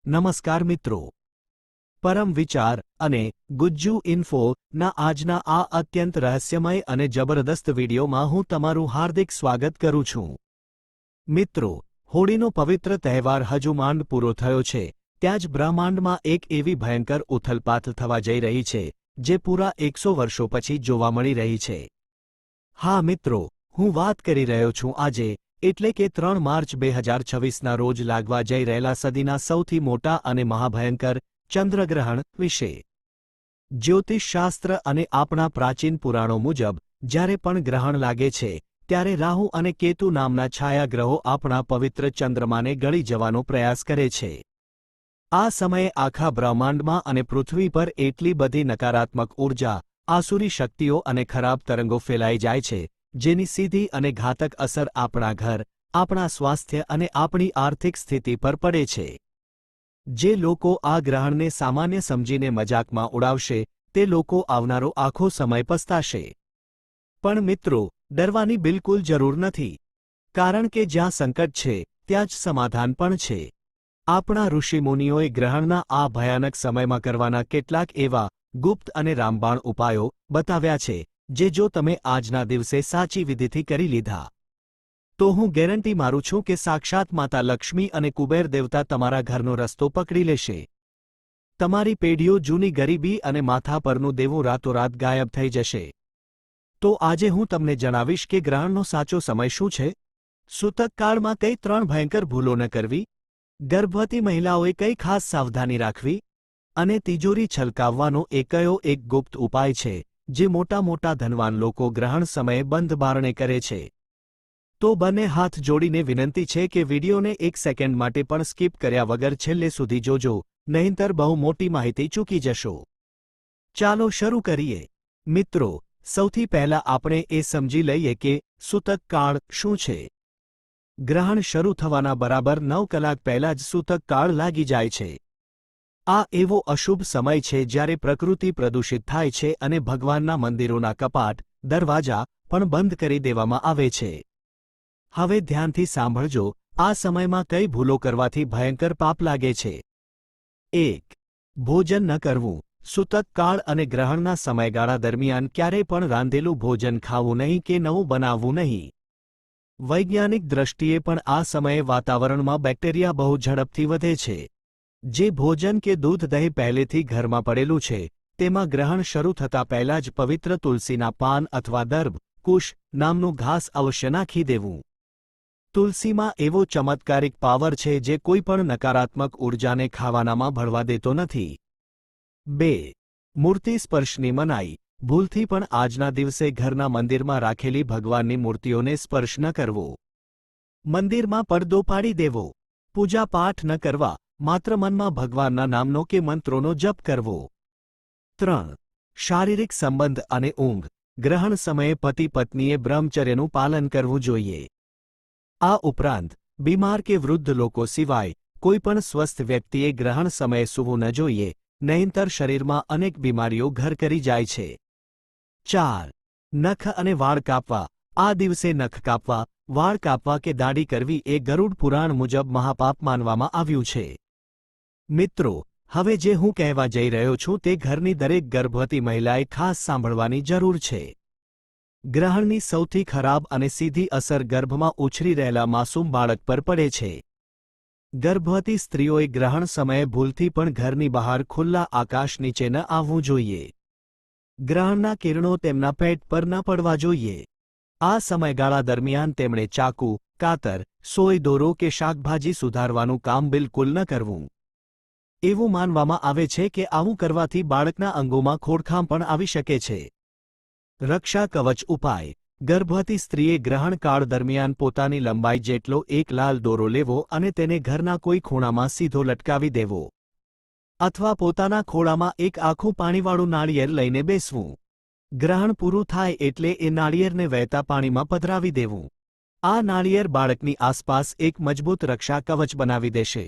નમસ્કાર મિત્રો, પરમ વિચાર અને ગુજ્જુ ઇન્ફો ના આજના આ અત્યંત રહસ્યમય અને જબરદસ્ત વિડીયોમાં હું તમારું હાર્દિક સ્વાગત કરું છું. મિત્રો, હોળીનો પવિત્ર તહેવાર હજુ માંડ પૂરો થયો છે ત્યાં જ બ્રહ્માંડમાં એક એવી ભયંકર ઉથલપાથ થવા જઈ રહી છે જે પૂરા 100 વર્ષો પછી જોવા મળી રહી છે. હા મિત્રો, હું વાત કરી રહ્યો છું આજે એટલે કે 3 માર્ચ 2026ના રોજ લાગવા જઈ રહેલા સદીના સૌથી મોટા અને મહાભયંકર ચંદ્રગ્રહણ વિશે. જ્યોતિષશાસ્ત્ર અને આપણા પ્રાચીન પુરાણો મુજબ જ્યારે પણ ગ્રહણ લાગે છે ત્યારે રાહુ અને કેતુ નામના છાયાગ્રહો આપણા પવિત્ર ચંદ્રમાને ગળી જવાનો પ્રયાસ કરે છે. આ સમયે આખા બ્રહ્માંડમાં અને પૃથ્વી પર એટલી બધી નકારાત્મક ઊર્જા, આસુરી શક્તિઓ અને ખરાબ તરંગો ફેલાઈ જાય છે જેની સીધી અને ઘાતક અસર આપણા ઘર, આપણા સ્વાસ્થ્ય અને આપણી આર્થિક સ્થિતિ પર પડે છે. જે લોકો આ ગ્રહણને સામાન્ય સમજીને મજાકમાં ઉડાવશે તે લોકો આવનારો આખો સમય પસ્તાશે. પણ મિત્રો, ડરવાની બિલકુલ જરૂર નથી, કારણ કે જ્યાં સંકટ છે ત્યાં જ સમાધાન પણ છે. આપણા ઋષિમુનિઓએ ગ્રહણના આ ભયાનક સમયમાં કરવાના કેટલાક એવા ગુપ્ત અને રામબાણ ઉપાયો બતાવ્યા છે જે જો તમે આજના દિવસે સાચી વિધિથી કરી લીધા તો હું ગેરંટી મારું છું કે સાક્ષાત માતા લક્ષ્મી અને કુબેર દેવતા તમારા ઘરનો રસ્તો પકડી લેશે. તમારી પેઢીઓ જૂની ગરીબી અને માથા પરનું દેવું રાતોરાત ગાયબ થઈ જશે. તો આજે હું તમને જણાવીશ કે ગ્રહણનો સાચો સમય શું છે, સૂતક કાળમાં કઈ 3 ભયંકર ભૂલો ન કરવી, ગર્ભવતી મહિલાઓએ કઈ ખાસ સાવધાની રાખવી, અને તિજોરી છલકાવવાનો કયો એક ગુપ્ત ઉપાય છે જે મોટા મોટા ધનવાન લોકો ગ્રહણ સમયે બંધ બારણે કરે છે. તો બંને હાથ જોડીને વિનંતી છે કે વિડીયોને 1 સેકન્ડ માટે પણ સ્કીપ કર્યા વગર છેલ્લે સુધી જોજો, નહીંતર બહુ મોટી માહિતી ચૂકી જશો. ચાલો શરૂ કરીએ. મિત્રો, સૌથી પહેલા આપણે એ સમજી લઈએ કે સૂતક કાળ શું છે. ગ્રહણ શરૂ થવાના બરાબર 9 કલાક પહેલા જ સૂતક કાળ લાગી જાય છે. આ એવો અશુભ સમય છે જ્યારે પ્રકૃતિ પ્રદૂષિત થાય છે અને ભગવાનના મંદિરોના કપાટ, દરવાજા પણ બંધ કરી દેવામાં આવે છે. હવે ધ્યાનથી સાંભળજો, આ સમયમાં કઈ ભૂલો કરવાથી ભયંકર પાપ લાગે છે. 1. ભોજન ન કરવું. સૂતક કાળ અને ગ્રહણના સમયગાળા દરમિયાન ક્યારેય પણ રાંધેલું ભોજન ખાવું નહીં કે નવું બનાવવું નહીં. વૈજ્ઞાનિક દ્રષ્ટિએ પણ આ સમયે વાતાવરણમાં બેક્ટેરિયા બહુ ઝડપથી વધે છે. જે ભોજન કે દૂધ દહીં પહેલેથી ઘરમાં પડેલું છે તેમાં ગ્રહણ શરૂ થતાં પહેલા જ પવિત્ર તુલસીના પાન અથવા દર્ભ, કુશ નામનું ઘાસ અવશ્ય નાખી દેવું. તુલસીમાં એવો ચમત્કારિક પાવર છે જે કોઈ પણ નકારાત્મક ઊર્જાને ખાવાનામાં ભળવા દેતો નથી. 2. મૂર્તિ સ્પર્શની મનાઈ. ભૂલથી પણ આજના દિવસે ઘરના મંદિરમાં રાખેલી ભગવાનની મૂર્તિઓને સ્પર્શ ન કરવો. મંદિરમાં પડદો પાડી દેવો. પૂજાપાઠ ન કરવા, માત્ર મનમાં ભગવાનના નામનો કે મંત્રોનો જપ કરવો. 3. શારીરિક સંબંધ અને ઊંઘ. ગ્રહણ સમયે પતિ પત્નીએ બ્રહ્મચર્યનું પાલન કરવું જોઈએ. આ ઉપરાંત બીમાર કે વૃદ્ધ લોકો સિવાય કોઈ પણ સ્વસ્થ વ્યક્તિએ ગ્રહણ સમયે સૂવું ન જોઈએ, નહીંતર શરીરમાં અનેક બીમારીઓ ઘર કરી જાય છે. 4. નખ અને વાળ કાપવા. આ દિવસે નખ કાપવા, વાળ કાપવા કે દાઢી કરવી એ ગરુડ પુરાણ મુજબ મહાપાપ માનવામાં આવ્યું છે. મિત્રો, હવે જે હું કહેવા જઈ રહ્યો છું તે ઘરની દરેક ગર્ભવતી મહિલાએ ખાસ સાંભળવાની જરૂર છે. ગ્રહણની સૌથી ખરાબ અને સીધી અસર ગર્ભમાં ઉછરી રહેલા માસૂમ બાળક પર પડે છે. ગર્ભવતી સ્ત્રીઓએ ગ્રહણ સમયે ભૂલથી પણ ઘરની બહાર ખુલ્લા આકાશ નીચે ન આવવું જોઈએ. ગ્રહણના કિરણો તેમના પેટ પર ન પડવા જોઈએ. આ સમયગાળા દરમિયાન તેમણે ચાકુ, કાતર, સોય દોરો કે શાકભાજી સુધારવાનું કામ બિલકુલ ન કરવું. એવું માનવામાં આવે છે કે આવું કરવાથી બાળકના અંગોમાં ખોડખાંપ પણ આવી શકે છે. રક્ષા કવચ ઉપાય. ગર્ભવતી સ્ત્રીએ ગ્રહણ કાળ દરમિયાન પોતાની લંબાઈ જેટલો એક લાલ દોરો લેવો અને તેને ઘરના કોઈ ખૂણામાં સીધો લટકાવી દેવો. અથવા પોતાના ખોળામાં એક આખું પાણીવાળું નાળિયેર લઈને બેસવું. ગ્રહણ પૂરું થાય એટલે એ નાળિયેરને વહેતા પાણીમાં પધરાવી દેવું. આ નાળિયેર બાળકની આસપાસ એક મજબૂત રક્ષા કવચ બનાવી દેશે.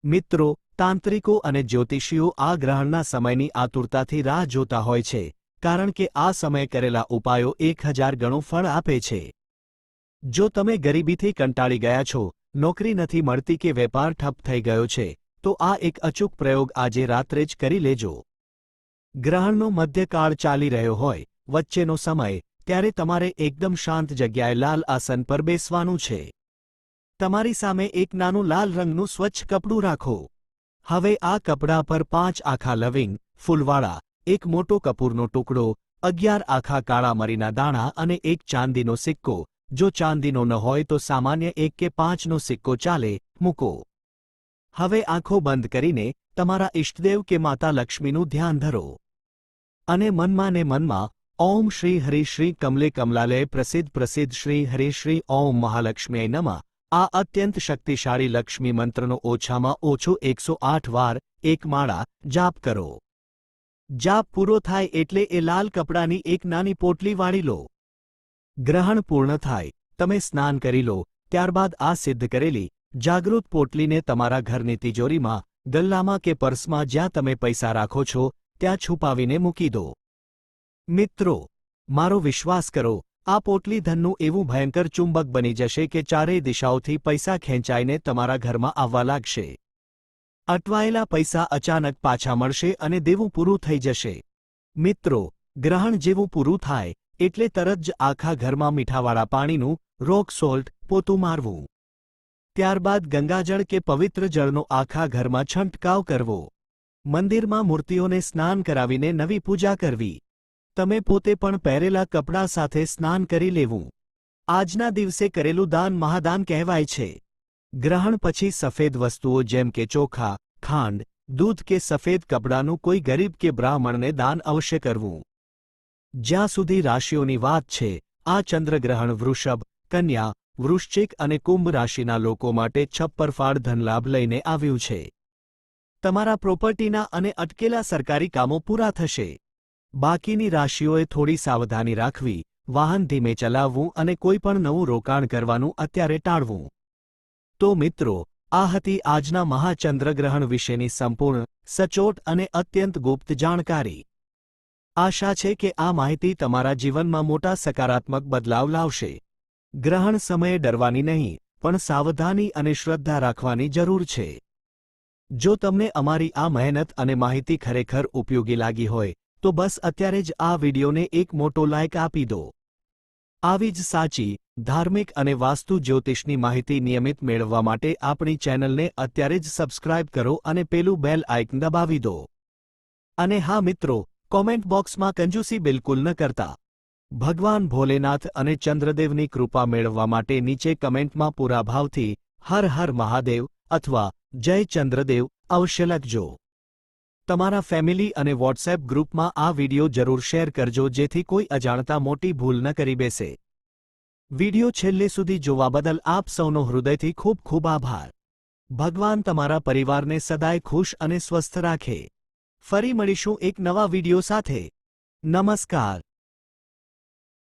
મિત્રો, તાંત્રિકો અને જ્યોતિષીઓ આ ગ્રહણના સમયની આતુરતાથી રાહ જોતા હોય છે, કારણ કે આ સમયે કરેલા ઉપાયો 1000 ગણું ફળ આપે છે. જો તમે ગરીબીથી કંટાળી ગયા છો, નોકરી નથી મળતી કે વેપાર ઠપ થઈ ગયો છે, તો આ એક અચૂક પ્રયોગ આજે રાત્રે જ કરી લેજો. ગ્રહણનો મધ્યકાળ ચાલી રહ્યો હોય, વચ્ચેનો સમય, ત્યારે તમારે એકદમ શાંત જગ્યાએ લાલ આસન પર બેસવાનું છે. તમારી સામે એક નાનું લાલ રંગનું સ્વચ્છ કપડું રાખો. હવે આ કપડા પર 5 આખા લવિંગ, ફૂલવાળા, એક મોટો કપૂરનો ટુકડો, 11 આખા કાળા મરીના દાણા અને એક ચાંદીનો સિક્કો, જો ચાંદીનો ન હોય તો સામાન્ય 1 કે 5નો સિક્કો ચાલે, મૂકો. હવે આંખો બંધ કરીને તમારા ઇષ્ટદેવ કે માતા લક્ષ્મીનું ધ્યાન ધરો. અને મનમાં ને મનમાં ઓમ શ્રી હરિ શ્રી કમલે કમલાલય પ્રસિદ્ધ શ્રી હરિ શ્રી ઓમ મહાલક્ષ્મીય નમઃ. આ અત્યંત શક્તિશાળી લક્ષ્મી મંત્રનો ઓછામાં ઓછો 108 વાર, એક માળા, જાપ કરો. જાપ પૂરો થાય એટલે એ લાલ કપડાની એક નાની પોટલી વાળી લો. ગ્રહણ પૂર્ણ થાય, તમે સ્નાન કરી લો, ત્યારબાદ આ સિદ્ધ કરેલી, જાગૃત પોટલીને તમારા ઘરની તિજોરીમાં, ગલ્લામાં કે પર્સમાં જ્યાં તમે પૈસા રાખો છો, ત્યાં છુપાવીને મૂકી દો. મિત્રો, મારો વિશ્વાસ કરો, આ પોટલી ધનનું એવું ભયંકર ચુંબક બની જશે કે ચારેય દિશાઓથી પૈસા ખેંચાઈને તમારા ઘરમાં આવવા લાગશે. અટવાયેલા પૈસા અચાનક પાછા મળશે અને દેવું પૂરું થઈ જશે. મિત્રો, ગ્રહણ જેવું પૂરું થાય એટલે તરત જ આખા ઘરમાં મીઠાવાળા પાણીનું, રોક સોલ્ટ, પોતું મારવું. ત્યારબાદ ગંગાજળ કે પવિત્ર જળનો આખા ઘરમાં છંટકાવ કરવો. મંદિરમાં મૂર્તિઓને સ્નાન કરાવીને નવી પૂજા કરવી. તમે પોતે પણ પહેરેલા કપડાં સાથે સ્નાન કરી લેવું. આજના દિવસે કરેલું દાન મહાદાન કહેવાય છે. ગ્રહણ પછી સફેદ વસ્તુઓ જેમ કે ચોખા, ખાંડ, દૂધ કે સફેદ કપડાનું કોઈ ગરીબ કે બ્રાહ્મણને દાન અવશ્ય કરવું. જ્યાં સુધી રાશિઓની વાત છે, આ ચંદ્રગ્રહણ વૃષભ, કન્યા, વૃશ્ચિક અને કુંભ રાશિના લોકો માટે છપ્પરફાળ ધનલાભ લઈને આવ્યું છે. તમારા પ્રોપર્ટીના અને અટકેલા સરકારી કામો પૂરા થશે. બાકીની રાશિઓએ થોડી સાવધાની રાખવી, વાહન ધીમે ચલાવવું અને કોઈ પણ નવું રોકાણ કરવાનું અત્યારે ટાળવું. તો મિત્રો, આ હતી આજના મહાચંદ્રગ્રહણ વિશેની સંપૂર્ણ, સચોટ અને અત્યંત ગુપ્ત જાણકારી. આશા છે કે આ માહિતી તમારા જીવનમાં મોટા સકારાત્મક બદલાવ લાવશે. ગ્રહણ સમયે ડરવાની નહીં, પણ સાવધાની અને શ્રદ્ધા રાખવાની જરૂર છે. જો તમને અમારી આ મહેનત અને માહિતી ખરેખર ઉપયોગી લાગી હોય, તો બસ અત્યારે જ આ વિડિયોને એક મોટો લાઇક આપી દો. આવી જ સાચી, ધાર્મિક અને વાસ્તુ જ્યોતિષની માહિતી નિયમિત મેળવવા માટે આપણી ચેનલને અત્યારે જ સબસ્ક્રાઇબ કરો અને પેલું બેલ આઇકન દબાવી દો. અને હા મિત્રો, કોમેન્ટ બોક્સમાં કંજૂસી બિલકુલ ન કરતા. ભગવાન ભોલેનાથ અને ચંદ્રદેવની કૃપા મેળવવા માટે નીચે કમેન્ટમાં પૂરા ભાવથી હર હર મહાદેવ અથવા જય ચંદ્રદેવ અવશ્ય લખજો. તમારા ફેમિલી અને વોટ્સએપ ગ્રુપમાં આ વિડિયો જરૂર શેર કરજો જેથી કોઈ અજાણતા મોટી ભૂલ ન કરી બેસે. વિડિયો છેલ્લે સુધી જોવા બદલ આપ સૌનો હૃદયથી ખૂબ ખૂબ આભાર. ભગવાન તમારા પરિવારને સદાય ખુશ અને સ્વસ્થ રાખે. ફરી મળીશું એક નવા વિડિયો સાથે. નમસ્કાર.